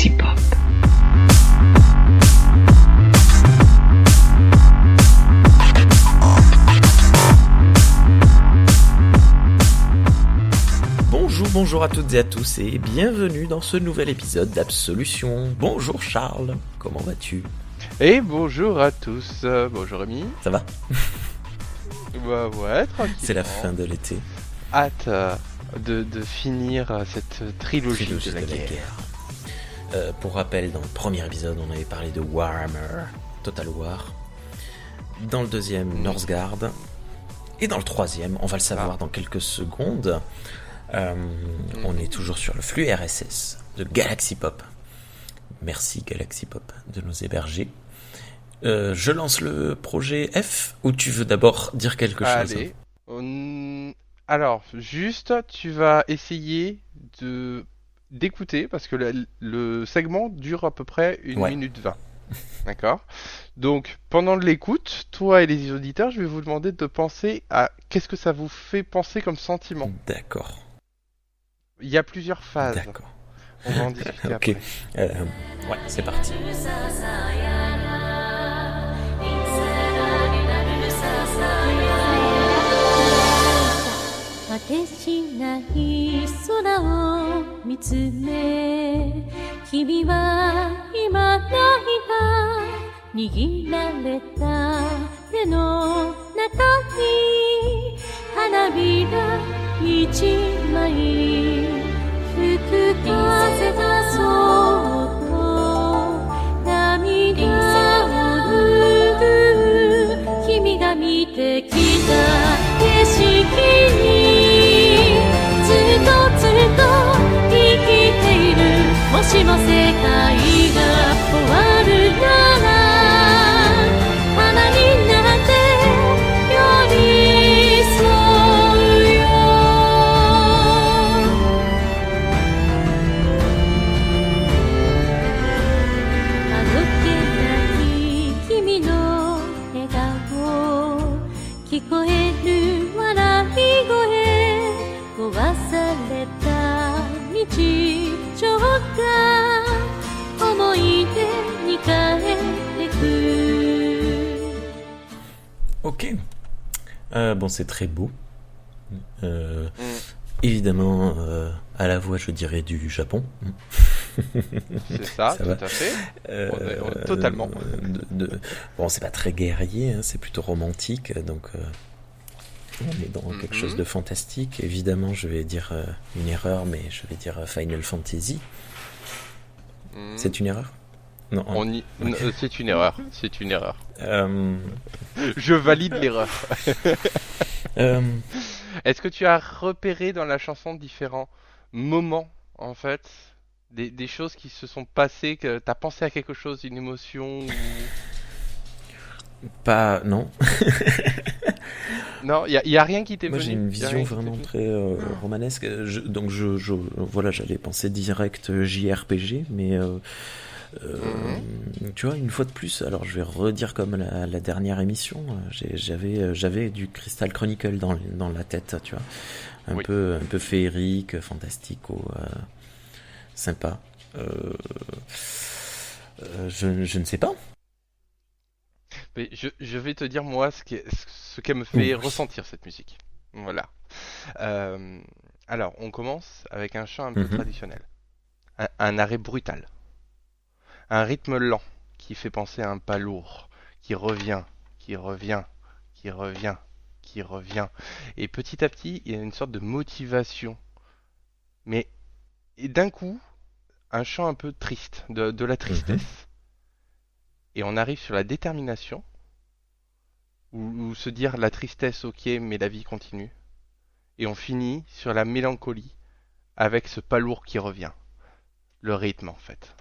Galaxy Pop. Bonjour à toutes et à tous et bienvenue dans ce nouvel épisode d'Absolution. Bonjour Charles, comment vas-tu ? Et bonjour à tous, bonjour Rémi. Ça va ? Bah ouais, tranquille. C'est la fin de l'été. Hâte de finir cette trilogie de la guerre. Pour rappel, dans le premier épisode, on avait parlé de Warhammer, Total War. Dans le deuxième, Northgard. Et dans le troisième, on va le savoir dans quelques secondes, on est toujours sur le flux RSS de Galaxy Pop. Merci Galaxy Pop de nous héberger. Je lance le projet F ou tu veux d'abord dire quelque chose ? Allez. Alors, juste, tu vas essayer d'écouter parce que le segment dure à peu près 1 minute 20. D'accord ? Donc, pendant l'écoute, toi et les auditeurs, je vais vous demander de penser à qu'est-ce que ça vous fait penser comme sentiment. D'accord. Il y a plusieurs phases. D'accord. On va en discuter après. Ouais, c'est parti. Ok. Bon, c'est très beau. Évidemment, à la voix, je dirais du Japon. C'est ça tout à fait. Totalement. Bon, c'est pas très guerrier, hein, c'est plutôt romantique, donc on est dans quelque chose de fantastique. Évidemment, je vais dire une erreur, mais je vais dire Final Fantasy. C'est une erreur ? Non, c'est une erreur. C'est une erreur. Je valide l'erreur. Est-ce que tu as repéré dans la chanson différents moments, en fait, des choses qui se sont passées, que tu as pensé à quelque chose, une émotion ou... Pas... Non. Non, il y a rien qui t'est venu. Moi, j'ai une vision vraiment très romanesque. Donc, voilà, j'allais penser direct JRPG, mais... tu vois, une fois de plus, alors je vais redire comme la dernière émission, j'avais du Crystal Chronicle dans la tête, tu vois, un peu féerique, fantastico, sympa. Je ne sais pas. Mais je vais te dire moi ce qu'elle me fait ressentir cette musique. Voilà. Alors, on commence avec un chant un peu traditionnel, un arrêt brutal. Un rythme lent qui fait penser à un pas lourd, qui revient, qui revient, qui revient, qui revient. Et petit à petit, il y a une sorte de motivation. Mais et d'un coup, un chant un peu triste, de la tristesse. Et on arrive sur la détermination, ou se dire la tristesse, ok, mais la vie continue. Et on finit sur la mélancolie, avec ce pas lourd qui revient. Le rythme, en fait.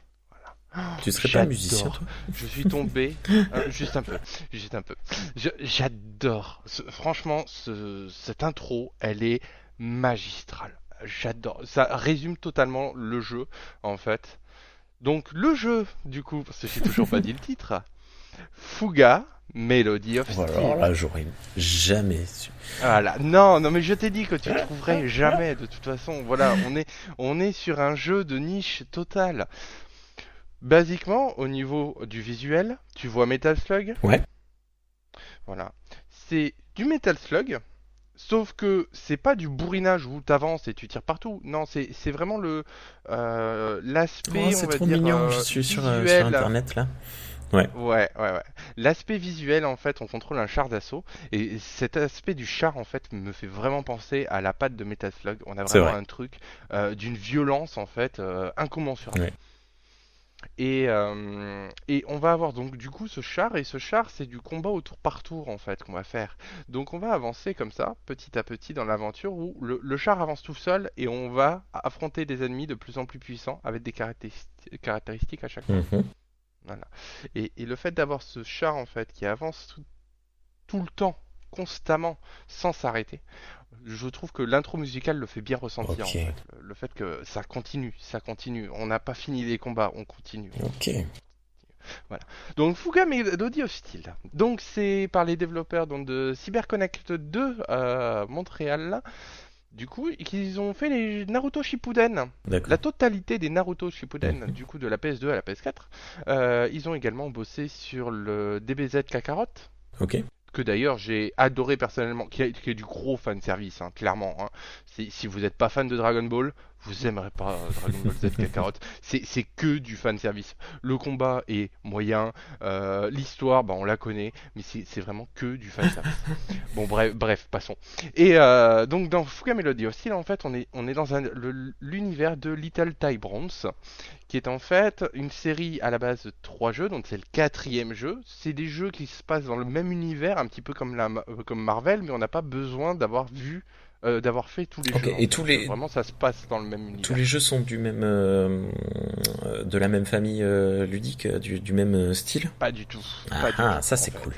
Tu serais pas un musicien, toi ? Je suis tombé, juste un peu. J'adore. Franchement, cette intro, elle est magistrale. J'adore. Ça résume totalement le jeu, en fait. Donc, le jeu, du coup, parce que j'ai toujours pas dit le titre. Fuga, Melody of Steel. Alors là, j'aurais jamais su. Voilà. Non, mais je t'ai dit que tu trouverais jamais, de toute façon. Voilà, on est sur un jeu de niche totale. Basiquement, au niveau du visuel, tu vois Metal Slug. Ouais. Voilà. C'est du Metal Slug, sauf que c'est pas du bourrinage où t'avances et tu tires partout. Non, c'est vraiment Oh, l'aspect, on c'est va trop dire, mignon. Je suis sur visuel. internet là. Ouais. Ouais. L'aspect visuel, en fait, on contrôle un char d'assaut. Et cet aspect du char, en fait, me fait vraiment penser à la patte de Metal Slug. On a C'est vraiment vrai. un truc d'une violence, en fait, incommensurable. Ouais. Et on va avoir donc du coup ce char, et ce char c'est du combat au tour par tour en fait qu'on va faire. Donc on va avancer comme ça, petit à petit dans l'aventure où le char avance tout seul et on va affronter des ennemis de plus en plus puissants avec des caractéristiques à chaque fois. Mhm. Voilà. Et le fait d'avoir ce char en fait qui avance tout le temps, constamment, sans s'arrêter, je trouve que l'intro musicale le fait bien ressentir en Ok. fait. Le fait que ça continue. On n'a pas fini les combats, on continue. Ok. Voilà. Donc Fuga Melody Hostile. Donc c'est par les développeurs donc, de CyberConnect 2 Montréal. Du coup, qu'ils ont fait les Naruto Shippuden. La D'accord. totalité des Naruto Shippuden, Mhm. du coup de la PS2 à la PS4. Ils ont également bossé sur le DBZ Kakarot, Ok. que d'ailleurs j'ai adoré personnellement, qui est du gros fan service, hein, clairement. Hein. Si vous n'êtes pas fan de Dragon Ball, vous aimerez pas Dragon Ball Z Kakarot. C'est que du fan service. Le combat est moyen, l'histoire, bah, on la connaît, mais c'est vraiment que du fan service. Bon, bref, passons. Et donc dans Fuga Melody Hostile, en fait, on est dans l'univers de Little Ty Bronze, qui est en fait une série à la base de 3 jeux, donc c'est le quatrième jeu. C'est des jeux qui se passent dans le même univers, un petit peu comme Marvel, mais on n'a pas besoin d'avoir fait tous les Ok. jeux en Et fait. Vraiment, ça se passe dans le même tous univers. les jeux sont de la même famille ludique, du même style. Pas du tout, Ah pas du ah, tout ça en c'est fait. cool.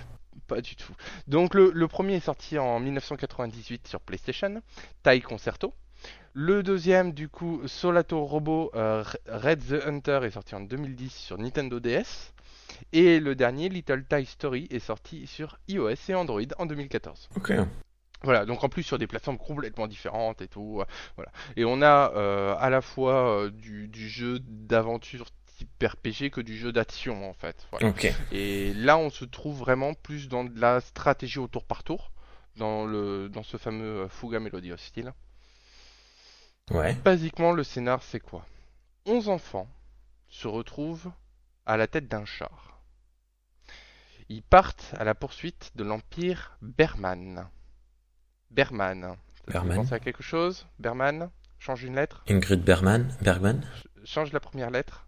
Pas du tout. Donc le premier est sorti en 1998 sur PlayStation, Tai Concerto. Le deuxième, du coup, Solato Robo Red the Hunter est sorti en 2010 sur Nintendo DS. Et le dernier, Little Toy Story, est sorti sur iOS et Android en 2014. Ok. Voilà, donc en plus sur des plateformes complètement différentes et tout. Voilà. Et on a à la fois du jeu d'aventure type RPG que du jeu d'action en fait. Voilà. Ok. Et là, on se trouve vraiment plus dans de la stratégie au tour par tour, dans ce fameux Fuga Melody Hostile. Ouais. Basiquement, le scénar, c'est quoi? 11 enfants se retrouvent à la tête d'un char. Ils partent à la poursuite de l'Empire Berman. Berman. Ça te fait Berman. penser à quelque chose? Berman? Change une lettre? Ingrid Bergman. Change la première lettre?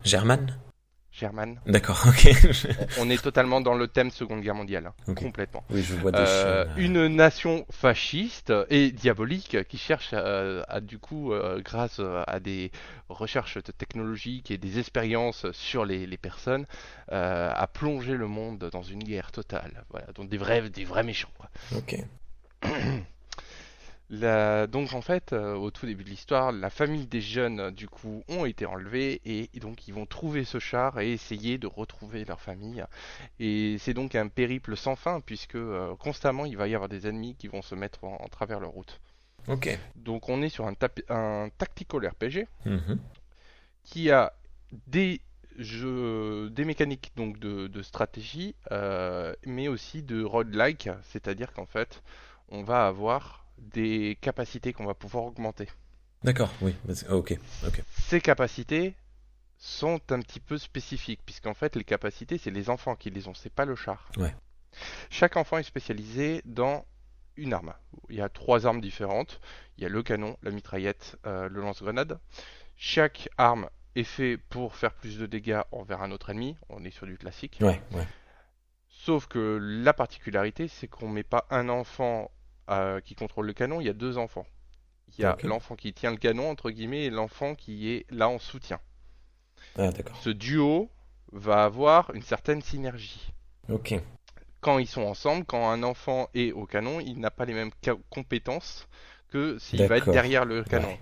German. German. D'accord. Ok. On est totalement dans le thème Seconde Guerre mondiale. Hein. Ok. Complètement. Oui, je vois des chaînes. Une nation fasciste et diabolique qui cherche du coup, grâce à des recherches technologiques et des expériences sur les personnes, à plonger le monde dans une guerre totale. Voilà, donc des vrais méchants. Quoi. Ok. Donc en fait, au tout début de l'histoire, la famille des jeunes du coup ont été enlevés et donc ils vont trouver ce char et essayer de retrouver leur famille. Et c'est donc un périple sans fin puisque constamment il va y avoir des ennemis qui vont se mettre en travers leur route. Ok. Donc on est sur un tactical RPG Mhm. qui a des mécaniques donc de stratégie, mais aussi de roguelike, c'est-à-dire qu'en fait on va avoir des capacités qu'on va pouvoir augmenter. D'accord. Oui. Ok. Ok. Ces capacités sont un petit peu spécifiques, puisqu'en fait les capacités c'est les enfants qui les ont, c'est pas le char. Ouais. Chaque enfant est spécialisé dans une arme. Il y a 3 armes différentes. Il y a le canon, la mitraillette, le lance-grenade. Chaque arme est fait pour faire plus de dégâts envers un autre ennemi. On est sur du classique. Ouais. Ouais. Sauf que la particularité, c'est qu'on met pas un enfant qui contrôle le canon, il y a 2 enfants. Il y a Ok. l'enfant qui tient le canon, entre guillemets, et l'enfant qui est là en soutien. Ah d'accord. Ce duo va avoir une certaine synergie. Ok. Quand ils sont ensemble, quand un enfant est au canon, il n'a pas les mêmes compétences que s'il va être D'accord. derrière le canon. Ouais.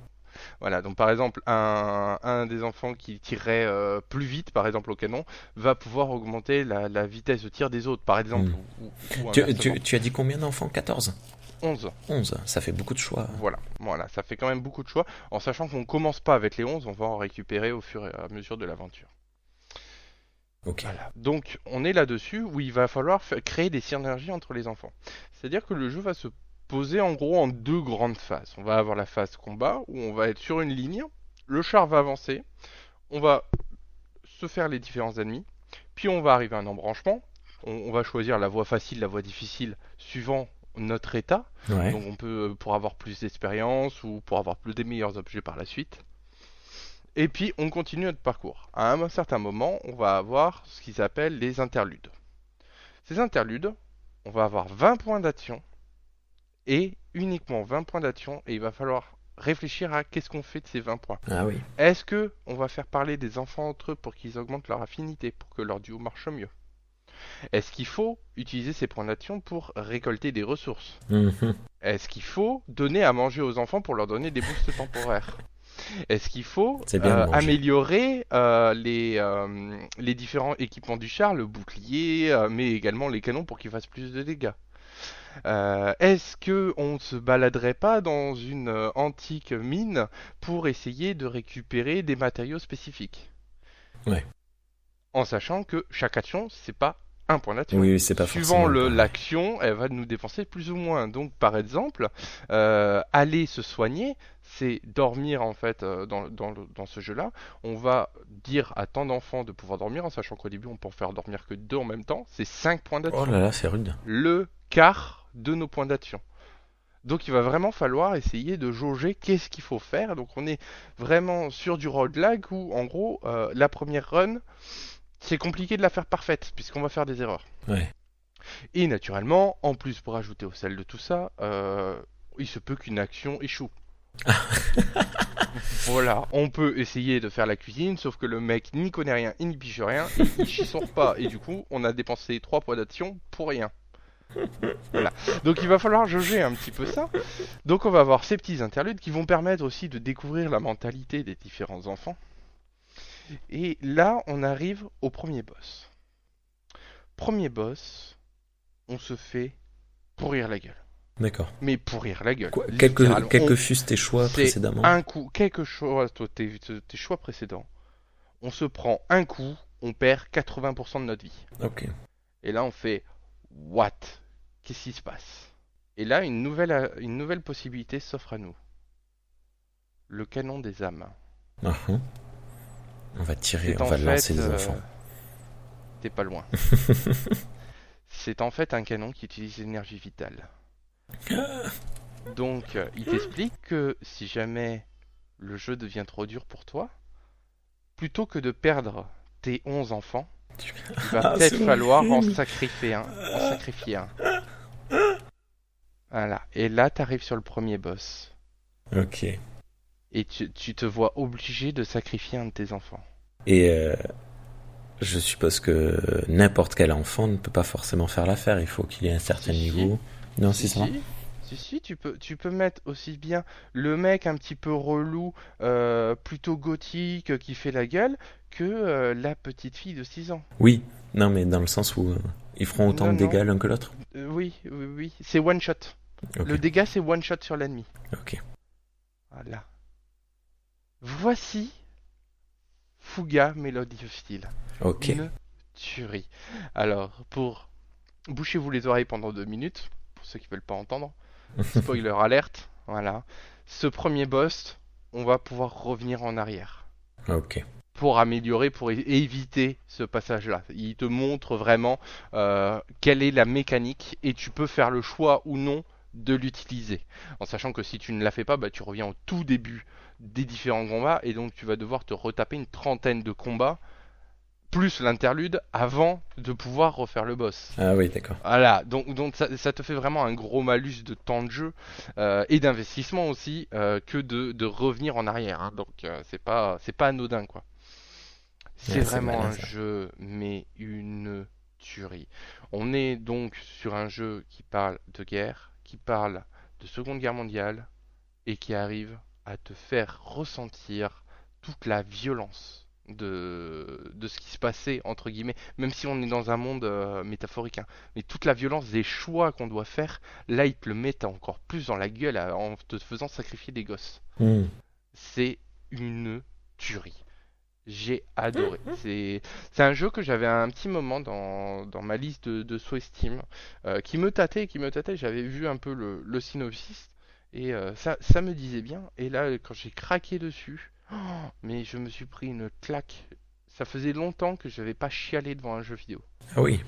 Voilà, donc par exemple, un des enfants qui tirerait plus vite, par exemple au canon, va pouvoir augmenter la vitesse de tir des autres, par exemple, Hmm. ou inversement. Tu as dit combien d'enfants? 14. 11. 11, ça fait beaucoup de choix. Voilà, ça fait quand même beaucoup de choix, en sachant qu'on commence pas avec les 11, on va en récupérer au fur et à mesure de l'aventure. Ok. Voilà. Donc on est là-dessus où il va falloir créer des synergies entre les enfants. C'est-à-dire que le jeu va se poser en gros en deux grandes phases. On va avoir la phase combat où on va être sur une ligne, le char va avancer, on va se faire les différents ennemis, puis on va arriver à un embranchement, on va choisir la voie facile, la voie difficile suivant notre état. Ouais. Donc on peut pour avoir plus d'expérience ou pour avoir plus des meilleurs objets par la suite. Et puis on continue notre parcours. À un certain moment, on va avoir ce qu'ils appellent les interludes. Ces interludes, on va avoir 20 points d'action et uniquement 20 points d'action et il va falloir réfléchir à qu'est-ce qu'on fait de ces 20 points. Ah oui. Est-ce que on va faire parler des enfants entre eux pour qu'ils augmentent leur affinité, pour que leur duo marche mieux? Est-ce qu'il faut utiliser ces points d'action pour récolter des ressources? Mhm. Est-ce qu'il faut donner à manger aux enfants pour leur donner des boosts temporaires? Est-ce qu'il faut C'est bien de manger. améliorer les différents équipements du char, le bouclier, mais également les canons pour qu'ils fassent plus de dégâts? Est-ce que on ne se baladerait pas dans une antique mine pour essayer de récupérer des matériaux spécifiques? Ouais. En sachant que chaque action, c'est pas un point d'action. Oui, c'est pas Suivant forcément pareil. l'action, elle va nous dépenser plus ou moins. Donc, par exemple, aller se soigner, c'est dormir en fait dans ce jeu-là. On va dire à tant d'enfants de pouvoir dormir, en sachant qu'au début, on peut en faire dormir que 2 en même temps. C'est 5 points Oh d'action. là là, c'est rude. Le quart de nos points d'action. Donc il va vraiment falloir essayer de jauger qu'est-ce qu'il faut faire. Donc on est vraiment sur du roguelike où en gros la première run c'est compliqué de la faire parfaite puisqu'on va faire des erreurs. Ouais. Et naturellement, en plus pour ajouter au sel de tout ça, il se peut qu'une action échoue. Voilà, on peut essayer de faire la cuisine, sauf que le mec n'y connaît rien, il n'y piche rien, et il chie son repas. Et du coup, on a dépensé 3 points d'action pour rien. Voilà. Donc il va falloir jauger un petit peu ça. Donc on va avoir ces petits interludes qui vont permettre aussi de découvrir la mentalité des différents enfants. Et là, on arrive au premier boss. Premier boss, on se fait pourrir la gueule. D'accord. Mais pourrir la gueule. Quels littéralement. que fussent tes choix C'est précédemment? un coup, quelque chose, tes choix précédents. On se prend un coup, on perd 80% de notre vie. Ok. Et là, on fait what? Qu'est-ce qui se passe? Et là, une nouvelle possibilité s'offre à nous. Le canon des âmes. Uh-huh. On va tirer, C'est on en va fait, lancer des enfants. t'es pas loin. C'est en fait un canon qui utilise l'énergie vitale. Donc, il t'explique que si jamais le jeu devient trop dur pour toi, plutôt que de perdre tes 11 enfants, il va peut-être c'est falloir en horrible. sacrifier un. Voilà. Et là, t'arrives sur le premier boss. Ok. Et tu te vois obligé de sacrifier un de tes enfants. Et je suppose que n'importe quel enfant ne peut pas forcément faire l'affaire. Il faut qu'il ait un certain Si, niveau. Non, si ça va. Si, tu peux mettre aussi bien le mec un petit peu relou, plutôt gothique, qui fait la gueule, que la petite fille de 6 ans. Oui. Non, mais dans le sens où ils feront autant Non, de non. dégâts l'un que l'autre. Oui. C'est one shot. Ok. Le dégât, c'est one shot sur l'ennemi. Ok. Voilà. Voici Fuga Melody of Steel. Ok. Une tuerie. Alors, bouchez-vous les oreilles pendant 2 minutes, pour ceux qui veulent pas entendre. Spoiler alerte. Voilà. Ce premier boss, on va pouvoir revenir en arrière. Ok. Pour améliorer, pour éviter ce passage-là. Il te montre vraiment quelle est la mécanique et tu peux faire le choix ou non de l'utiliser. En sachant que si tu ne la fais pas, bah, tu reviens au tout début des différents combats et donc tu vas devoir te retaper une trentaine de combats plus l'interlude avant de pouvoir refaire le boss. Ah oui, d'accord. Voilà, donc ça te fait vraiment un gros malus de temps de jeu et d'investissement aussi que de revenir en arrière. Hein. Donc c'est pas anodin quoi. C'est Ouais, c'est vraiment malin, un ça. jeu, mais une tuerie. On est donc sur un jeu qui parle de guerre, qui parle de Seconde Guerre mondiale et qui arrive à te faire ressentir toute la violence de ce qui se passait, entre guillemets, même si on est dans un monde métaphorique, hein. Mais toute la violence des choix qu'on doit faire, là, ils te le mettent encore plus dans la gueule en te faisant sacrifier des gosses. Hmm. C'est une tuerie. J'ai adoré. C'est un jeu que j'avais un petit moment dans ma liste de souhaits Steam, qui me tâtait, qui me tâtait. J'avais vu un peu le synopsis et ça me disait bien. Et là, quand j'ai craqué dessus, oh, mais je me suis pris une claque. Ça faisait longtemps que je n'avais pas chialé devant un jeu vidéo. Ah oui,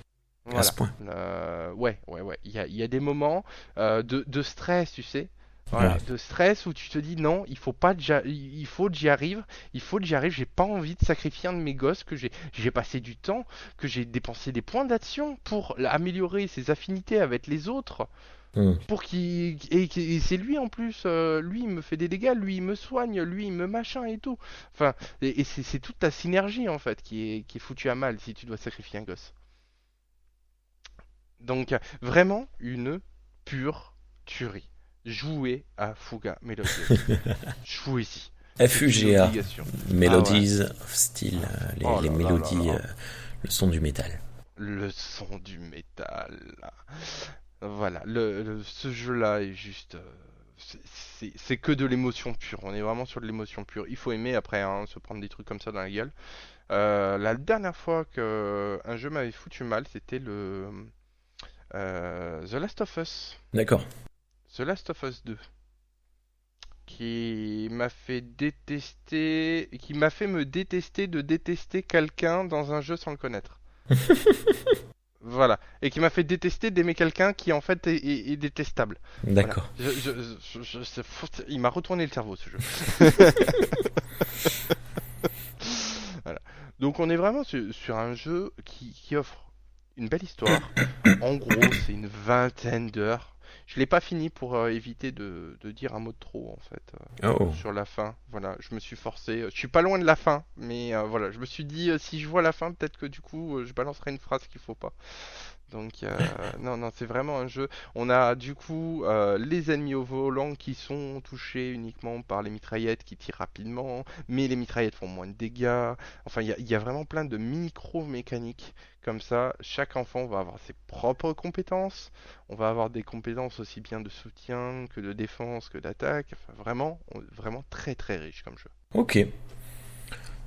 à ce Voilà. point. Ouais. Il y a des moments de stress, tu sais. Ouais. Voilà, de stress où tu te dis non, il faut pas que il faut que j'y arrive, il faut que j'y arrive, j'ai pas envie de sacrifier un de mes gosses que j'ai passé du temps, que j'ai dépensé des points d'action pour améliorer ses affinités avec les autres, Hmm. pour qu'il et c'est lui en plus, lui il me fait des dégâts, lui il me soigne, lui il me machin et tout. Enfin, et c'est toute ta synergie en fait qui est foutue à mal si tu dois sacrifier un gosse. Donc, vraiment une pure tuerie. Jouer à Fuga Melodies. Jouez-y. C'est une FUGA, obligation. Ah ouais. Melodies of Steel, Oh les là là là mélodies, là. le son du métal. Le son du métal. Voilà. Ce jeu-là est juste. C'est que de l'émotion pure. On est vraiment sur de l'émotion pure. Il faut aimer après hein, se prendre des trucs comme ça dans la gueule. La dernière fois que un jeu m'avait foutu mal, c'était le The Last of Us. D'accord. The Last of Us 2. Qui m'a fait détester, qui m'a fait me détester de détester quelqu'un dans un jeu sans le connaître. Voilà. Et qui m'a fait détester d'aimer quelqu'un qui en fait est détestable. Voilà. D'accord. Il m'a retourné le cerveau ce jeu. Voilà. Donc on est vraiment sur un jeu qui offre une belle histoire. En gros, c'est une vingtaine d'heures. Je l'ai pas fini pour éviter de dire un mot de trop en fait Oh. sur la fin. Voilà, je me suis forcé. Je suis pas loin de la fin, mais voilà, je me suis dit si je vois la fin, peut-être que du coup je balancerai une phrase qu'il faut pas. Donc non, c'est vraiment un jeu. On a du coup les ennemis au volant qui sont touchés uniquement par les mitraillettes qui tirent rapidement, mais les mitraillettes font moins de dégâts. Enfin, il y a vraiment plein de micro-mécaniques comme ça. Chaque enfant va avoir ses propres compétences. On va avoir des compétences aussi bien de soutien que de défense que d'attaque. Enfin, vraiment très très riche comme jeu. Ok.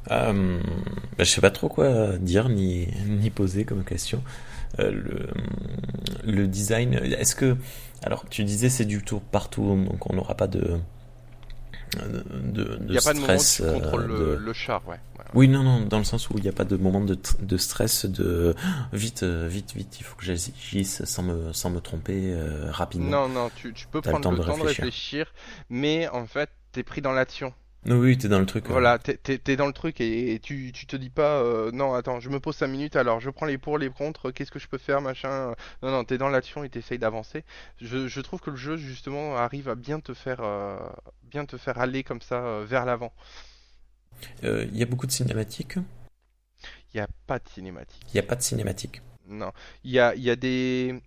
Je sais pas trop quoi dire ni poser comme question. Euh, le, le design, est-ce que... Alors, tu disais c'est du tour partout, donc on n'aura pas Il de n'y a pas de moment où stress. tu contrôles le char, ouais. Oui, non, dans le sens où il n'y a pas de moment de stress, de vite, il faut que j'agisse sans me tromper rapidement. Non, tu peux T'as le prendre temps le de temps de réfléchir. réfléchir, mais en fait, t'es pris dans l'action. Oui, oui, t'es dans le truc. Voilà, t'es dans le truc et tu te dis pas, non, attends, je me pose 5 minutes, alors je prends les pour, les contre, qu'est-ce que je peux faire, machin. Non, t'es dans l'action et t'essayes d'avancer. Je trouve que le jeu, justement, arrive à bien te faire aller comme ça vers l'avant. Il y a beaucoup de cinématiques. Il n'y a pas de Il n'y a cinématique. pas de cinématiques. Non, il y a des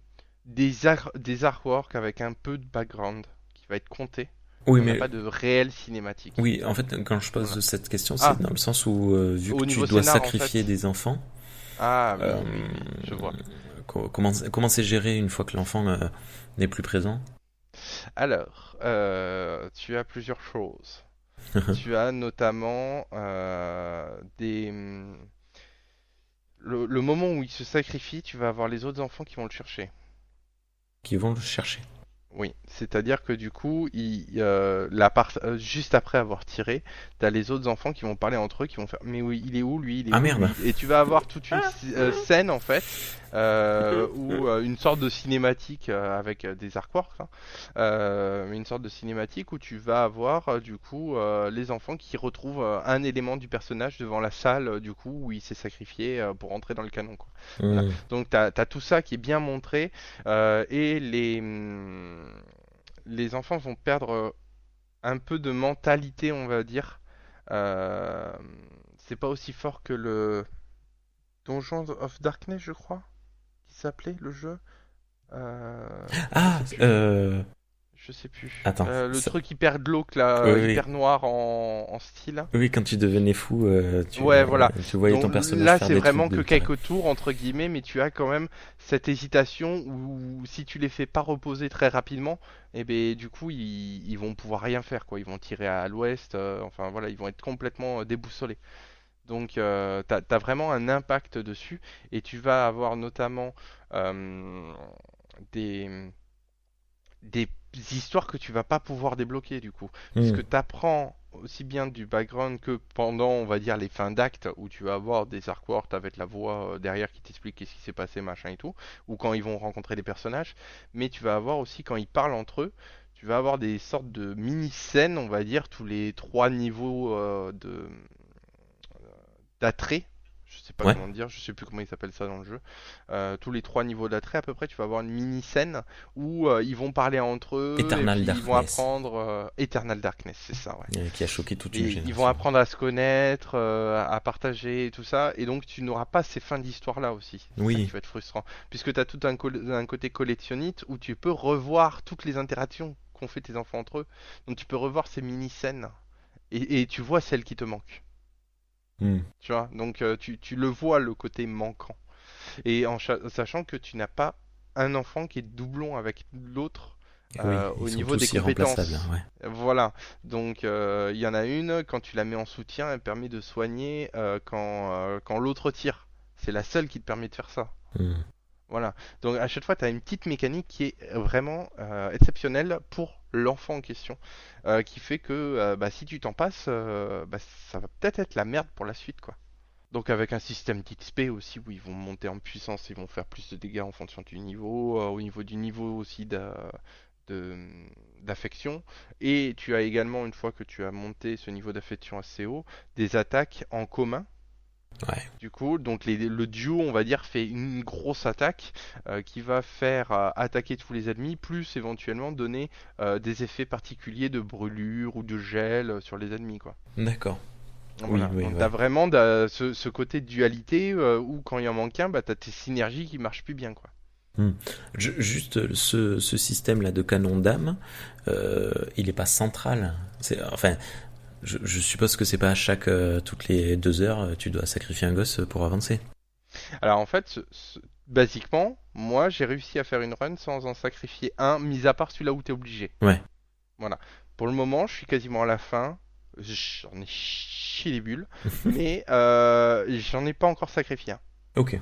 artworks avec un peu de background qui va être compté, Oui, mais il n'y a mais pas de réelle cinématique. oui, en fait, quand je pose Voilà. cette question, c'est Ah, dans le sens où, vu que au tu niveau dois scénar, en sacrifier fait. des enfants, Ah euh, oui, je vois. comment c'est géré une fois que l'enfant n'est plus présent? Alors, tu as plusieurs choses. Tu as notamment le moment où il se sacrifie, tu vas avoir les autres enfants qui vont le chercher. Qui vont le chercher. Oui, c'est-à-dire que du coup, juste après avoir tiré, t'as les autres enfants qui vont parler entre eux, qui vont faire mais oui, il est où lui, il est Ah où merde. lui? Et tu vas avoir toute une scène en fait, ou une sorte de cinématique avec des artworks, hein, mais une sorte de cinématique où tu vas avoir du coup les enfants qui retrouvent un élément du personnage devant la salle du coup où il s'est sacrifié pour entrer dans le canon, quoi. Voilà. Hmm. Donc t'as tout ça qui est bien montré. Et les enfants vont perdre un peu de mentalité, on va dire. Euh, c'est pas aussi fort que le Donjon of Darkness, je crois, qui s'appelait le jeu. Je Ah, sais plus. Je sais plus. Attends. Le truc hyper glauque là, Oui, hyper noir en style. oui, quand tu devenais fou, Ouais, voilà. tu voyais Donc ton personnage là, faire c'est des vraiment trucs que de taré. quelques tours entre guillemets, mais tu as quand même cette hésitation où si tu les fais pas reposer très rapidement, et ben du coup ils vont pouvoir rien faire quoi. Ils vont tirer à l'ouest. Enfin voilà, ils vont être complètement déboussolés. Donc t'as vraiment un impact dessus et tu vas avoir notamment euh, des des histoires que tu vas pas pouvoir débloquer du coup, Hmm. puisque tu apprends aussi bien du background que pendant, on va dire, les fins d'acte où tu vas avoir des artworks avec la voix derrière qui t'explique qu'est-ce qui s'est passé, machin et tout, ou quand ils vont rencontrer des personnages, mais tu vas avoir aussi quand ils parlent entre eux, tu vas avoir des sortes de mini-scènes, on va dire, tous les trois niveaux de d'attrait. Je sais pas Ouais. comment dire, je sais plus comment il s'appelle ça dans le jeu. Tous les trois niveaux d'attrait à peu près, tu vas avoir une mini scène où ils vont parler entre eux et Eternal puis ils vont Darkness, apprendre Eternal Darkness, c'est ça, ouais. qui a choqué toute une Et ils vont génération. apprendre à se connaître, à partager et tout ça, et donc tu n'auras pas ces fins d'histoire là aussi. C'est ça qui Oui. va être frustrant, puisque tu as tout un côté collectionnite où tu peux revoir toutes les interactions qu'ont fait tes enfants entre eux. Donc tu peux revoir ces mini scènes et tu vois celles qui te manquent. Hmm. Tu vois, donc tu le vois le côté manquant. Et sachant que tu n'as pas un enfant qui est doublon avec l'autre Oui, ils au sont niveau des tous irremplaçables, hein, compétences. ouais. Voilà, donc il y en a une, quand tu la mets en soutien, elle permet de soigner quand l'autre tire. C'est la seule qui te permet de faire ça. Hmm. Voilà, donc à chaque fois, tu as une petite mécanique qui est vraiment exceptionnelle pour l'enfant en question, qui fait que bah, si tu t'en passes, bah, ça va peut-être être la merde pour la suite, quoi. Donc avec un système d'XP aussi où ils vont monter en puissance, ils vont faire plus de dégâts en fonction du niveau, au niveau du niveau aussi de- d'affection. Et tu as également, une fois que tu as monté ce niveau d'affection assez haut, des attaques en commun. Ouais. Du coup, donc le duo, on va dire, fait une grosse attaque qui va faire attaquer tous les ennemis, plus éventuellement donner des effets particuliers de brûlure ou de gel sur les ennemis, quoi. D'accord. Oui, Voilà, oui, donc t'as ouais. vraiment ce côté de dualité où quand il en manque un, bah t'as tes synergies qui marchent plus bien, quoi. Hmm. Juste ce système-là de canon d'âme, il est pas central. Enfin, je suppose que c'est pas à chaque toutes les 2 heures, tu dois sacrifier un gosse pour avancer. Alors en fait, basiquement, moi j'ai réussi à faire une run sans en sacrifier un, mis à part celui-là où t'es obligé. Ouais. Voilà. Pour le moment, je suis quasiment à la fin. J'en ai chié les bulles, mais j'en ai pas encore sacrifié un. Ok.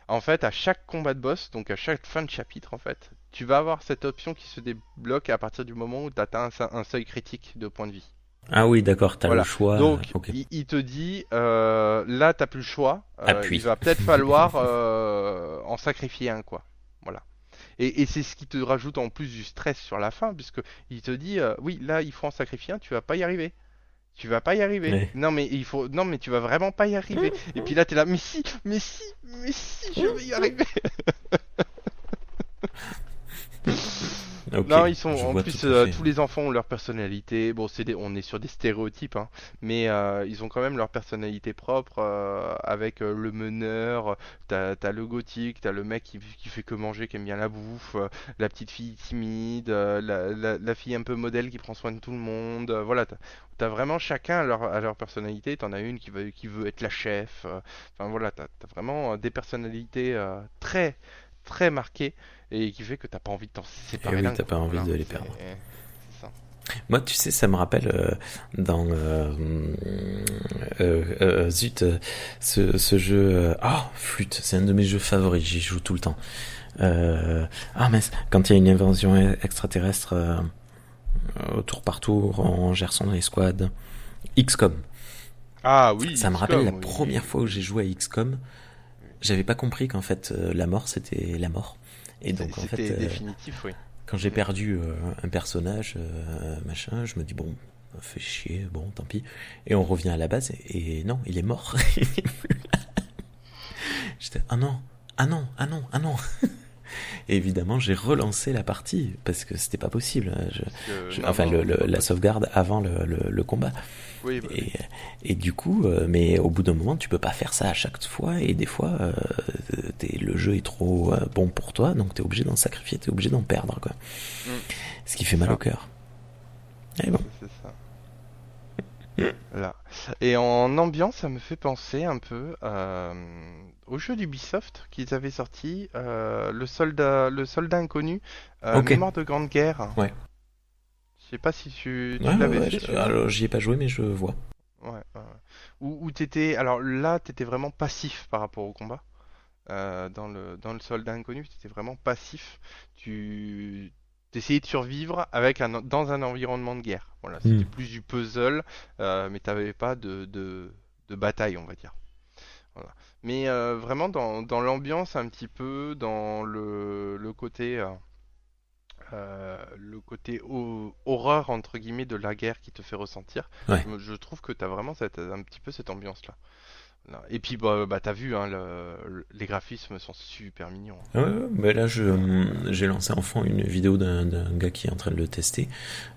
En fait, à chaque combat de boss, donc à chaque fin de chapitre, en fait, tu vas avoir cette option qui se débloque à partir du moment où tu atteins un seuil critique de points de vie. Ah oui, d'accord. T'as le Voilà. choix. Donc, Ok. il te dit, là, t'as plus le choix. Il Appuie. va peut-être falloir en sacrifier un, quoi. Voilà. Et c'est ce qui te rajoute en plus du stress sur la fin, puisque il te dit, oui, là, il faut en sacrifier un, tu vas pas y arriver. Tu vas pas y arriver. Ouais. Non mais il faut. Non mais tu vas vraiment pas y arriver. Et puis là t'es là, mais si, mais si, mais si, je vais y arriver. Ok. Non, ils sont Je en vois tout plus à fait. tous les enfants ont leur personnalité. Bon, on est sur des stéréotypes, hein, mais ils ont quand même leur personnalité propre avec le meneur. T'as le gothique, t'as le mec qui fait que manger, qui aime bien la bouffe, la petite fille timide, la fille un peu modèle qui prend soin de tout le monde. Voilà, t'as vraiment chacun à leur personnalité. T'en as une qui veut être la chef. Enfin voilà, t'as vraiment des personnalités très très marquées et qui fait que t'as pas envie de t'en Et séparer oui, d'un, t'as quoi. pas envie Voilà, de les c'est perdre. ça. Moi, tu sais, ça me rappelle dans zut, ce jeu. Ah, flûte, c'est un de mes jeux favoris. J'y joue tout le temps. Ah mince, quand il y a une invasion extraterrestre au tour par tour, on gère son escouade. XCOM. Ah oui, Ça me rappelle la XCOM, oui, première fois où j'ai joué à XCOM. J'avais pas compris qu'en fait la mort c'était la mort. Et donc en fait, c'était définitif, oui. quand j'ai perdu un personnage, machin, je me dis bon, fait chier, bon, tant pis. Et on revient à la base et non, il est mort. J'étais ah non, ah non, ah non, ah non. Et évidemment, j'ai relancé la partie parce que c'était pas possible. Parce que non, Enfin, non, c'est pas la possible. sauvegarde avant le combat. Oui, bah oui. Et, et du coup, mais au bout d'un moment, tu peux pas faire ça à chaque fois. Et des fois, le jeu est trop bon pour toi, donc t'es obligé d'en sacrifier, t'es obligé d'en perdre, quoi. Ce qui C'est fait mal au ça. cœur. Et bon. C'est ça. Là. Et en ambiance, ça me fait penser un peu au jeu d'Ubisoft qu'ils avaient sorti, le soldat inconnu, Ok. Mémoire de Grande Guerre. Ouais. Je sais pas si tu, Ouais, tu ouais, l'avais ouais. fait celui-là. Alors, j'y ai pas joué, mais je vois. Ouais, ouais, ouais. Où t'étais, alors là, t'étais vraiment passif par rapport au combat. Dans le soldat inconnu, t'étais vraiment passif. Tu essayais de survivre dans un environnement de guerre. Voilà, Hmm. c'était plus du puzzle, mais t'avais pas de bataille, on va dire. Voilà. Mais vraiment dans l'ambiance un petit peu, dans le côté horreur entre guillemets de la guerre qui te fait ressentir, Ouais. je trouve que t'as vraiment un petit peu cette ambiance-là. Là. Et puis bah t'as vu, hein, les graphismes sont super mignons. Ouais, ouais, mais là, Voilà. j'ai lancé en fond une vidéo d'un gars qui est en train de le tester.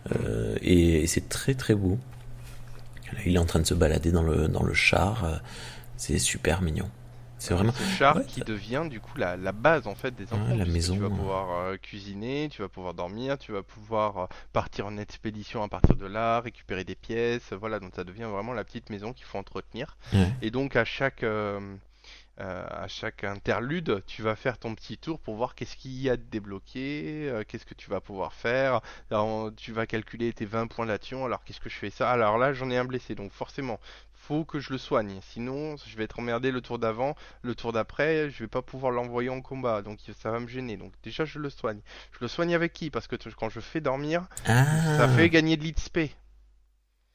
Mm. Et c'est très très beau. Là, il est en train de se balader dans le char. C'est super mignon. C'est Voilà, vraiment. ce char Ouais, qui devient du coup la base en fait des ouais, enfants, la puisque maison. tu vas pouvoir cuisiner, tu vas pouvoir dormir, tu vas pouvoir partir en expédition à partir de là, récupérer des pièces, voilà, donc ça devient vraiment la petite maison qu'il faut entretenir. Ouais. Et donc à chaque interlude, tu vas faire ton petit tour pour voir qu'est-ce qu'il y a de débloqué, qu'est-ce que tu vas pouvoir faire. Alors, tu vas calculer tes 20 points d'action. Alors, qu'est-ce que je fais ça? Alors là, j'en ai un blessé, donc forcément, faut que je le soigne. Sinon, je vais être emmerdé le tour d'avant, le tour d'après, je vais pas pouvoir l'envoyer en combat, donc ça va me gêner. Donc déjà, je le soigne. Je le soigne avec qui? Parce que quand je fais dormir, ça Ah, fait gagner de l'XP.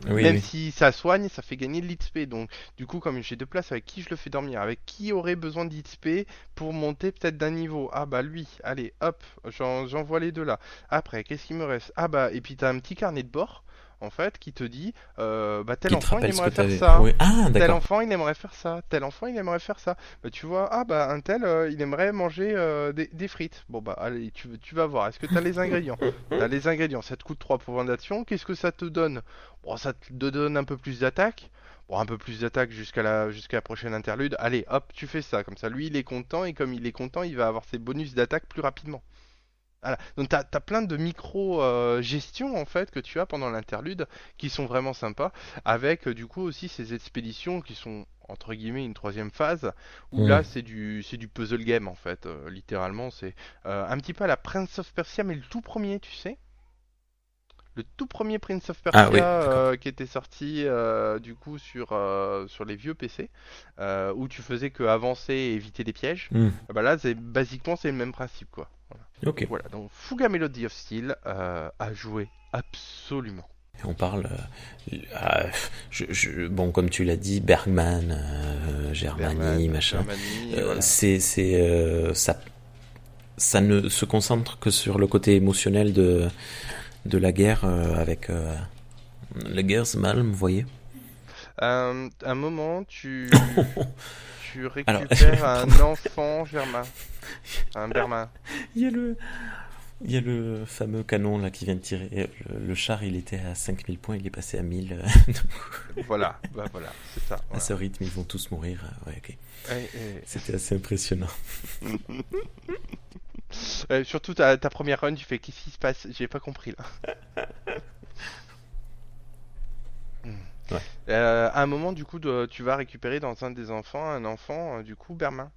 oui, Même oui. si ça soigne, ça fait gagner de l'XP. Donc, du coup, comme j'ai deux places, avec qui je le fais dormir? Avec qui aurait besoin d'XP pour monter peut-être d'un niveau? Ah bah lui, allez, hop, j'envoie les deux là. Après, qu'est-ce qu'il me reste? Ah bah, et puis t'as un petit carnet de bord, en fait, qui te dit, bah tel Qui te enfant, il rappelle ce que aimerait faire t'avais. Ah, ça. oui. Ah, Tel d'accord. enfant, il aimerait faire ça. Tel enfant, il aimerait faire ça. Bah, tu vois, ah bah un tel, il aimerait manger des frites. Bon bah allez, tu vas voir. Est-ce que t'as les ingrédients? T'as les ingrédients. Ça te coûte 3 points d'action. Qu'est-ce que ça te donne? Bon, ça te donne un peu plus d'attaque. Bon, un peu plus d'attaque jusqu'à la prochaine interlude. Allez, hop, tu fais ça. Comme ça, lui, il est content. Et comme il est content, il va avoir ses bonus d'attaque plus rapidement. Voilà. Donc t'as plein de micro-gestions en fait que tu as pendant l'interlude qui sont vraiment sympas, avec du coup aussi ces expéditions qui sont entre guillemets une troisième phase, où Hmm. là c'est du puzzle game en fait, littéralement c'est un petit peu à la Prince of Persia, mais le tout premier, tu sais. Le tout premier Prince of Ah, Persia oui, d'accord. qui était sorti du coup sur les vieux PC, où tu faisais que avancer et éviter des pièges. Hmm. Ah bah là, basiquement c'est le même principe quoi. Voilà. Ok. Donc voilà, donc Fuga Melody of Steel à jouer absolument. Et on parle. Bon, comme tu l'as dit, Bergman, Germany, Berman, machin. Germany, voilà. Ça ne se concentre que sur le côté émotionnel de la guerre avec la guerre, c'est mal, vous voyez. Un moment, tu Alors, récupères pardon, un enfant germain, un bermain. il y a le, il y a le fameux canon là qui vient de tirer. Le char, il était à 5000 points, il est passé à 1000. Voilà, bah voilà, c'est ça. À Voilà. ce rythme, ils vont tous mourir. Ouais, ok. Et- et- C'était assez impressionnant. surtout ta première run, tu fais qu'est-ce qui se passe? J'ai pas compris là. Hmm. Ouais. À un moment, du coup, tu vas récupérer dans un des enfants un enfant, du coup, bermain.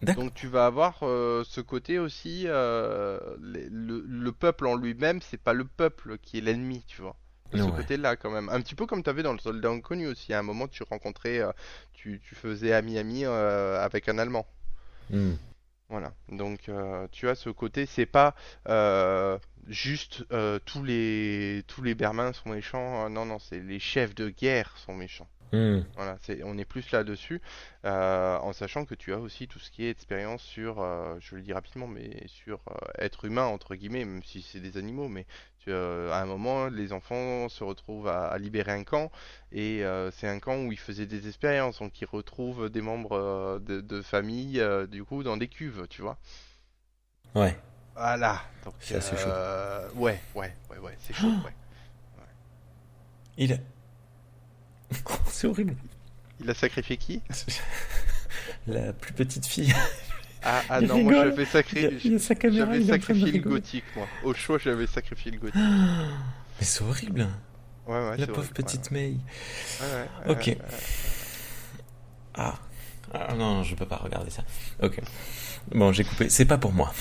D'accord. Donc tu vas avoir ce côté aussi, le peuple en lui-même, c'est pas le peuple qui est l'ennemi, tu vois. Il y a ce Ouais. côté-là quand même. Un petit peu comme tu avais dans le Soldat Inconnu aussi. À un moment, tu rencontrais, tu faisais ami-ami avec un Allemand. Hmm. Voilà. Donc tu as ce côté, c'est pas juste tous les Bermins sont méchants. Non, non, c'est les chefs de guerre sont méchants. Hmm. Voilà, on est plus là-dessus, en sachant que tu as aussi tout ce qui est expérience sur, je le dis rapidement, mais sur être humain, entre guillemets, même si c'est des animaux, mais à un moment, les enfants se retrouvent à libérer un camp, et c'est un camp où ils faisaient des expériences, donc ils retrouvent des membres de famille, du coup, dans des cuves, tu vois. Ouais, Voilà. Donc, c'est assez chaud. ouais, c'est chaud, ouais. Il a... C'est horrible. Il a sacrifié qui? La plus petite fille. Ah Il non, moi rigole. Il a sa caméra, j'avais il est en train de sacrifié le rigoler. gothique, moi. Au choix, j'avais sacrifié le gothique. Mais c'est horrible. Ouais, La c'est pauvre horrible. petite May. Ouais. Ok. Ah. Ah, non, je peux pas regarder ça. Ok. Bon, j'ai coupé. C'est pas pour moi.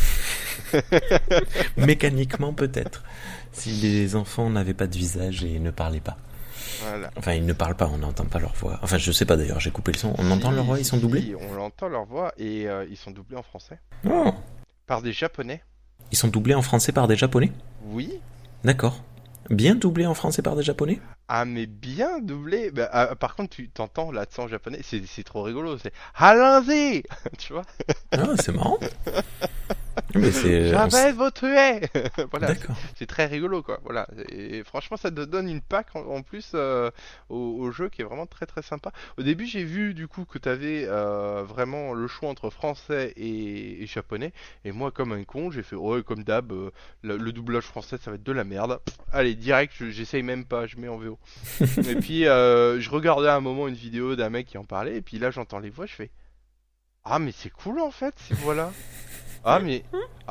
Mécaniquement, peut-être. Si les enfants n'avaient pas de visage et ne parlaient pas. Voilà. Enfin, ils ne parlent pas, on n'entend pas leur voix. Enfin, je sais pas d'ailleurs, j'ai coupé le son. On entend leur voix, ils sont doublés? Si, on entend leur voix et ils sont doublés en français. Oh. Par des Japonais. Ils sont doublés en français par des Japonais? Oui. D'accord. Bien doublés en français par des Japonais? Ah, mais bien doublé. Bah, par contre, tu t'entends l'accent japonais. C'est trop rigolo. C'est allons-y. Tu vois. Ah, c'est marrant. Mais c'est... Je vais vous tuer. Voilà. D'accord. C'est très rigolo, quoi. Voilà. Et franchement, ça te donne une pack en plus au jeu qui est vraiment très très sympa. Au début, j'ai vu du coup que tu avais vraiment le choix entre français et japonais. Et moi, comme un con, j'ai fait ouais, comme d'hab, le doublage français, ça va être de la merde. Pff, allez, direct, j'essaye même pas, je mets en VO. Et puis, je regardais à un moment une vidéo d'un mec qui en parlait. Et puis là, j'entends les voix, je fais ah, mais c'est cool en fait, ces voix-là. Ah mais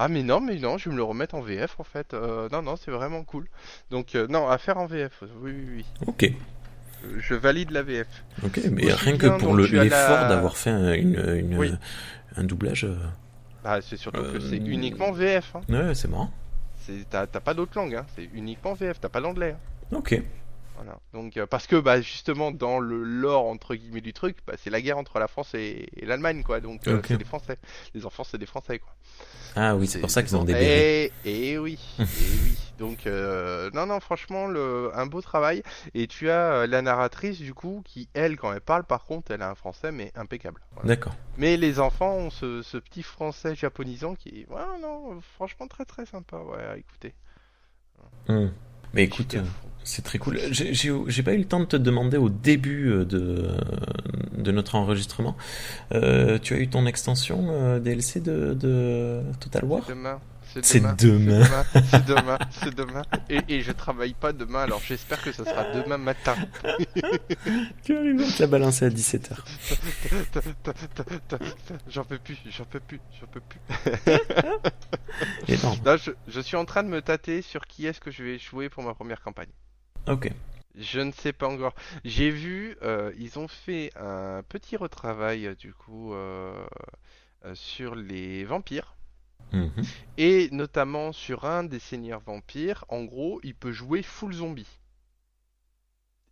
mais non, je vais me le remettre en VF en fait. Non, c'est vraiment cool. Donc non, à faire en VF. Oui. Ok. Je valide la VF. Ok, mais Aussi rien que bien, pour donc, tu as l'effort la- d'avoir fait Oui. un doublage... Bah, c'est surtout que c'est Euh, uniquement VF. Hein. Ouais, c'est marrant. T'as pas d'autre langue. Hein. C'est uniquement VF. T'as pas d'anglais. Hein. Ok. Voilà. Donc parce que bah justement dans le lore entre guillemets du truc, bah, c'est la guerre entre la France et l'Allemagne quoi. Donc Ok. c'est des Français. Les enfants c'est des Français quoi. Ah oui, c'est pour ça qu'ils ont des bérets. Et oui, et oui. Donc non, franchement, un beau travail. Et tu as la narratrice du coup qui, elle, quand elle parle, par contre, elle a un français mais impeccable. Voilà. D'accord. Mais les enfants ont ce petit français japonisant qui est, ouais, non, franchement très très sympa. Ouais, à écouter. Hmm. Mais écoute, J'étais à fond. c'est très cool. J'ai pas eu le temps de te demander au début de notre enregistrement. Tu as eu ton extension DLC de Total War? Demain. C'est demain. C'est demain. Et je travaille pas demain, alors j'espère que ça sera demain matin. Tu arrives à te la balancer à 17h. J'en peux plus. Énorme. Là, je suis en train de me tâter sur qui est-ce que je vais jouer pour ma première campagne. Ok. Je ne sais pas encore. J'ai vu, ils ont fait un petit retravail du coup sur les vampires. Mhm. Et notamment sur un des seigneurs vampires. En gros, il peut jouer full zombie.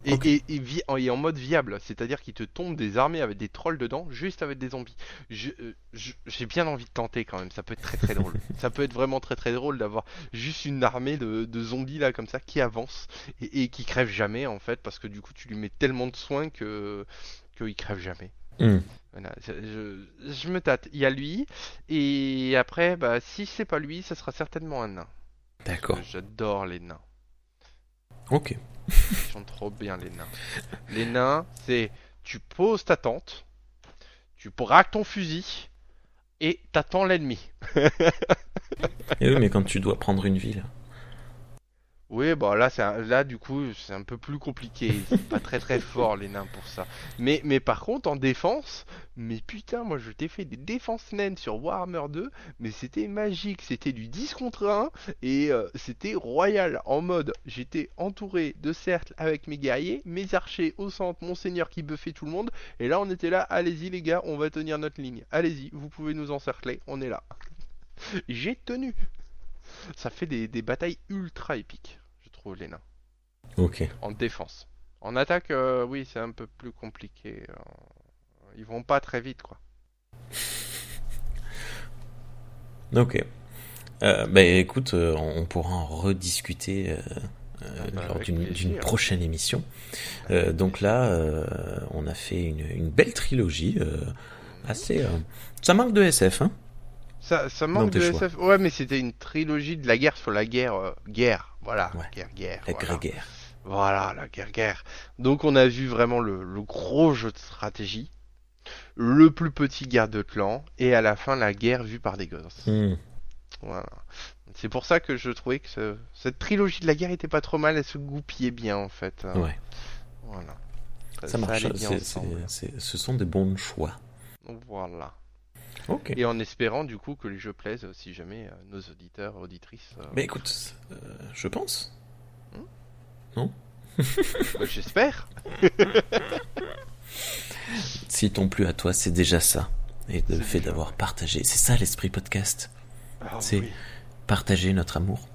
Et, Ok. et en mode viable, c'est-à-dire qu'il te tombe des armées avec des trolls dedans, juste avec des zombies. J'ai bien envie de tenter quand même, ça peut être très très drôle. Ça peut être vraiment très très drôle d'avoir juste une armée de zombies là comme ça qui avance et qui crève jamais en fait, parce que du coup tu lui mets tellement de soins qu'il crève jamais. Hmm. Voilà, je me tâte. Il y a lui, et après, bah, si c'est pas lui, ça sera certainement un nain. D'accord. J'adore les nains. Ok. Ils sont trop bien les nains. Les nains, c'est tu poses ta tente, tu braques ton fusil et t'attends l'ennemi. Et oui, mais quand tu dois prendre une ville. Oui, bah là, là du coup, c'est un peu plus compliqué. Ils sont pas très très forts les nains pour ça. Mais par contre, en défense, mais putain, moi je t'ai fait des défenses naines sur Warhammer 2, mais c'était magique. C'était du 10 contre 1 et c'était royal. En mode, j'étais entouré de cercles avec mes guerriers, mes archers au centre, mon seigneur qui buffait tout le monde. Et là, on était là, allez-y les gars, on va tenir notre ligne. Allez-y, vous pouvez nous encercler, on est là. J'ai tenu. Ça fait des batailles ultra épiques, je trouve, les nains. Ok. En défense. En attaque, oui, c'est un peu plus compliqué. Ils vont pas très vite, quoi. Ok. Bah écoute, on pourra en rediscuter lors Avec d'une plaisir. prochaine émission. Donc là, on a fait une belle trilogie, assez. Ça manque de SF, hein, Ça dans manque tes de choix. SF. Ouais, mais c'était une trilogie de la guerre sur la guerre. Guerre. Voilà. Ouais. Guerre. La Voilà. guerre. Voilà, la guerre. Donc on a vu vraiment le gros jeu de stratégie. Le plus petit guerre de clan. Et à la fin, la guerre vue par des gosses. Hmm. Voilà. C'est pour ça que je trouvais que cette trilogie de la guerre était pas trop mal, elle se goupillait bien en fait. Ouais. Voilà. Ça marche, allait bien ensemble. ce sont des bons choix. Voilà. Ok. Et en espérant du coup que les jeux plaisent si jamais nos auditeurs, auditrices. Mais écoute, je pense. Hmm Non. Bah, j'espère. S'ils t'ont plu à toi, c'est déjà ça. Et le C'est fait déjà, d'avoir partagé, c'est ça l'esprit podcast. Ah, C'est oui. partager notre amour.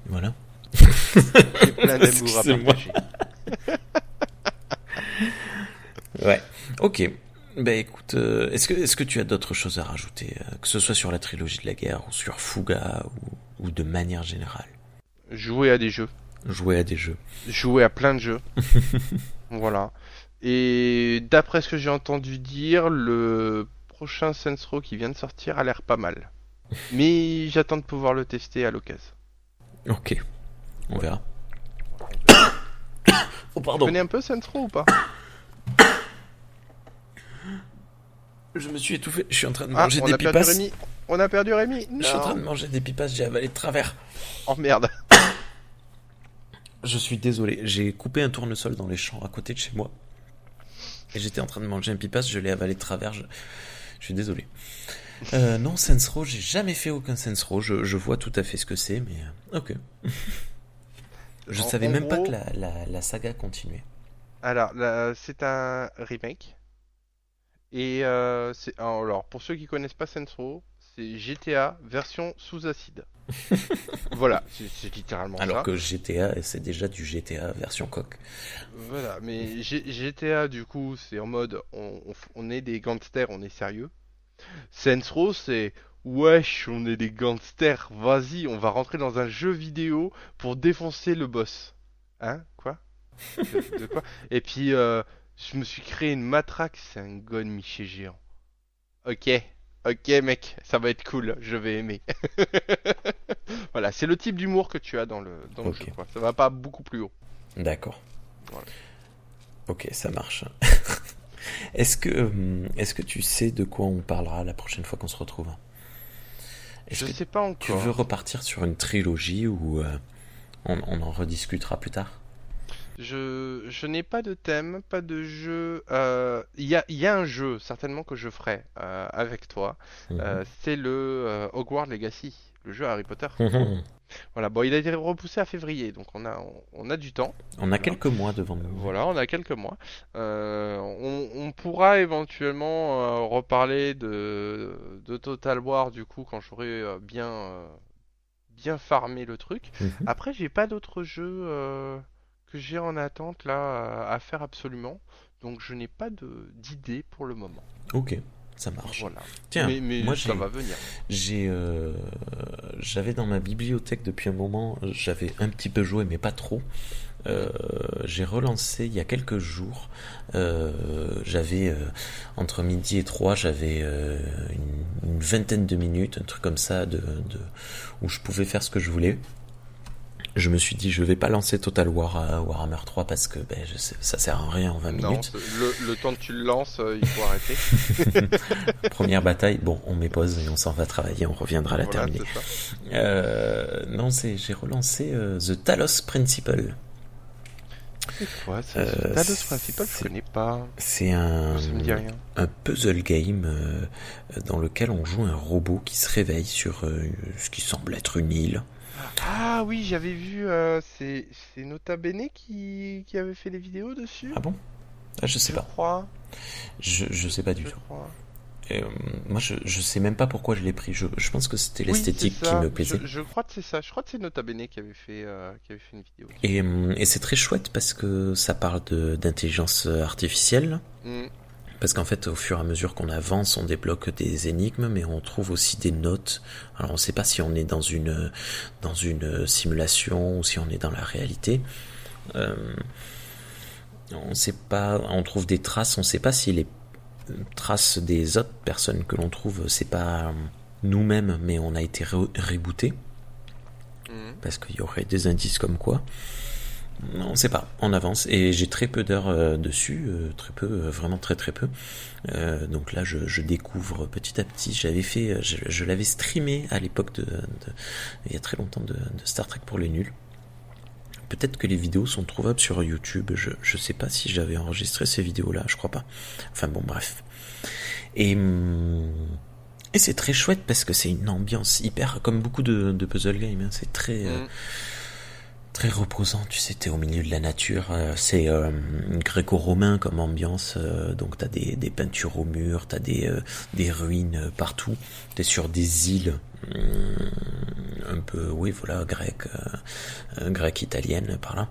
Voilà. J'ai plein d'amour à Excusez-moi. partager. Ouais. Ok. Ben écoute, est-ce que tu as d'autres choses à rajouter, que ce soit sur la trilogie de la guerre ou sur Fuga ou de manière générale? Jouer à des jeux. Jouer à des jeux. Jouer à plein de jeux. Voilà. Et d'après ce que j'ai entendu dire, le prochain Saints Row qui vient de sortir a l'air pas mal. Mais j'attends de pouvoir le tester à l'occasion. Ok. On verra. Oh Tu pardon. connais un peu Saints Row ou pas? Je me suis étouffé. Je suis en train de Ah, manger on des a perdu pipas. Rémi. On a perdu Rémi. Je suis en train de Non. manger des pipas. J'ai avalé de travers. Oh merde. Je suis désolé. J'ai coupé un tournesol dans les champs à côté de chez moi. Et j'étais en train de manger un pipas. Je l'ai avalé de travers. Je suis désolé. Non, Saints Row, j'ai jamais fait aucun Saints Row. Je vois tout à fait ce que c'est, mais ok. Je savais En même pas gros- que la saga continuait. Alors, là, c'est un remake. Et alors, pour ceux qui connaissent pas Saints Row, c'est GTA version sous acide. Voilà, c'est littéralement Alors ça. que GTA, c'est déjà du GTA version coque. Voilà, mais GTA du coup, c'est en mode on est des gangsters, on est sérieux. Saints Row, c'est wesh, on est des gangsters, vas-y, on va rentrer dans un jeu vidéo pour défoncer le boss. Hein? Quoi? De quoi? Et puis, je me suis créé une matraque, c'est un gun Miché géant. Ok, ok mec, ça va être cool, je vais aimer. Voilà, c'est le type d'humour que tu as dans le Ok. jeu, quoi. Ça va pas beaucoup plus haut. D'accord. Voilà. Ok, ça marche. Est-ce que tu sais de quoi on parlera la prochaine fois qu'on se retrouve? Est-ce Je que sais pas tu veux encore. repartir sur une trilogie ou on en rediscutera plus tard? Je n'ai pas de thème, pas de jeu. Il y a un jeu, certainement, que je ferai avec toi. Mhm. C'est le Hogwarts Legacy, le jeu Harry Potter. Mhm. Voilà, bon, il a été repoussé à février, donc on a du temps. On a quelques mois devant nous. Voilà, on a quelques mois. On pourra éventuellement reparler de Total War, du coup, quand j'aurai bien farmé le truc. Mhm. Après, j'ai pas d'autres jeux que j'ai en attente là à faire absolument. Donc je n'ai pas d'idée pour le moment. Ok, ça marche. Voilà. Tiens, Mais moi ça va venir. j'avais dans ma bibliothèque depuis un moment, j'avais un petit peu joué mais pas trop. J'ai relancé il y a quelques jours. J'avais entre midi et 3, j'avais une vingtaine de minutes, un truc comme ça, où je pouvais faire ce que je voulais. Je me suis dit, je vais pas lancer Total War à Warhammer 3 parce que ça sert à rien en 20 Non, minutes. le temps que tu le lances, il faut arrêter. Première bataille, bon, on met pause et on s'en va travailler, on reviendra la Voilà, terminer. c'est ça. Non, j'ai relancé The Talos Principle. C'est quoi ça? Talos Principal, je connais pas. C'est Ça me dit rien. un puzzle game dans lequel on joue un robot qui se réveille sur ce qui semble être une île. Ah oui, j'avais vu, c'est Nota Bene qui avait fait les vidéos dessus, Ah bon? Ah, je sais je pas. crois. Je sais pas du Je tout. crois. Moi, je sais même pas pourquoi je l'ai pris. Je pense que c'était Oui, l'esthétique c'est qui ça. me plaisait. Je crois que c'est ça. Je crois que c'est Nota Bene qui avait fait une vidéo. Et c'est très chouette parce que ça parle d'intelligence artificielle. Hmm. Parce qu'en fait, au fur et à mesure qu'on avance, on débloque des énigmes, mais on trouve aussi des notes. Alors, on ne sait pas si on est dans une simulation ou si on est dans la réalité. On sait pas. On trouve des traces. On ne sait pas si les traces des autres personnes que l'on trouve, c'est pas nous-mêmes, mais on a été rebooté. Hmm. Parce qu'il y aurait des indices comme quoi. On sait pas, on avance et j'ai très peu d'heures dessus, très peu, vraiment très très peu. Donc là, je découvre petit à petit. Je l'avais streamé à l'époque il y a très longtemps de Star Trek pour les nuls. Peut-être que les vidéos sont trouvables sur YouTube. Je sais pas si j'avais enregistré ces vidéos-là, je crois pas. Enfin bon, bref. Et c'est très chouette parce que c'est une ambiance hyper, comme beaucoup de puzzle games. Hein, c'est très très reposant, tu sais, t'es au milieu de la nature, c'est gréco-romain comme ambiance, donc t'as des peintures au mur, t'as des ruines partout, t'es sur des îles un peu, oui voilà, grecques italiennes par là,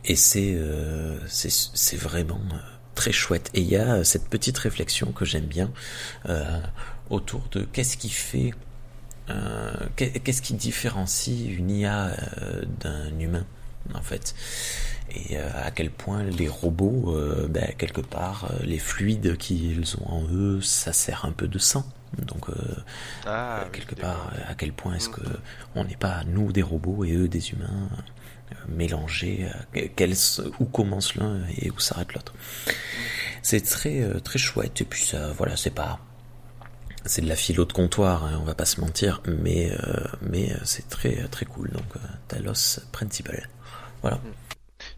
et c'est vraiment très chouette, et il y a cette petite réflexion que j'aime bien autour de qu'est-ce qui fait qu'est-ce qui différencie une IA d'un humain en fait, et à quel point les robots quelque part les fluides qu'ils ont en eux, ça sert un peu de sang, donc quelque part à quel point est-ce que on n'est pas nous des robots et eux des humains mélangés, où commence l'un et où s'arrête l'autre. C'est très très chouette, et puis ça, voilà, c'est de la philo de comptoir, hein, on va pas se mentir, mais c'est très très cool. Donc Talos Principal. Voilà.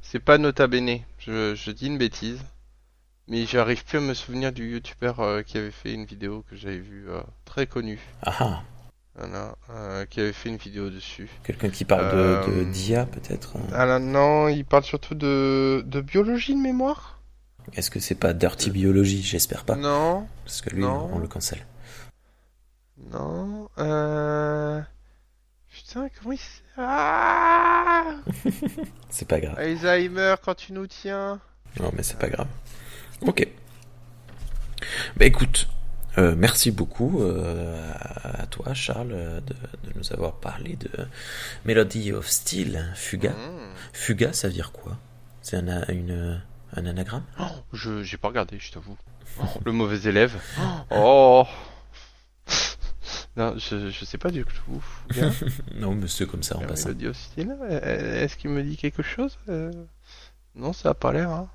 C'est pas Nota Bene, je dis une bêtise, mais j'arrive plus à me souvenir du youtubeur qui avait fait une vidéo que j'avais vue, très connu. Ah, Voilà, qui avait fait une vidéo dessus. quelqu'un qui parle de d'IA peut-être. Ah non, il parle surtout de biologie de mémoire. Est-ce que c'est pas Dirty Biology? J'espère pas. Non, Parce que lui, non, on le cancelle. non. Putain, comment il s'est... Ah, C'est pas grave. Alzheimer, quand tu nous tiens. Non, mais c'est pas grave. Ok. Bah écoute, merci beaucoup à toi, Charles, de nous avoir parlé de Melody of Steel, Fuga. Fuga, ça veut dire quoi? C'est un anagramme? J'ai pas regardé, je t'avoue. Le mauvais élève. Oh. Non, je sais pas du tout. Fuga. Non, mais c'est comme ça en passant. Melody of Steel. Est-ce qu'il me dit quelque chose? Non, ça a pas l'air. Hein.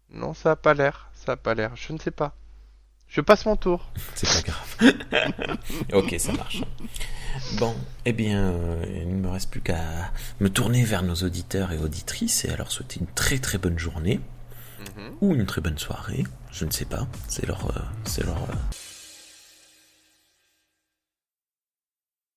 Non, ça a pas l'air. Ça a pas l'air. Je ne sais pas. Je passe mon tour. C'est pas grave. Ok, ça marche. Bon, eh bien, il ne me reste plus qu'à me tourner vers nos auditeurs et auditrices et à leur souhaiter une très très bonne journée ou une très bonne soirée. Je ne sais pas. C'est leur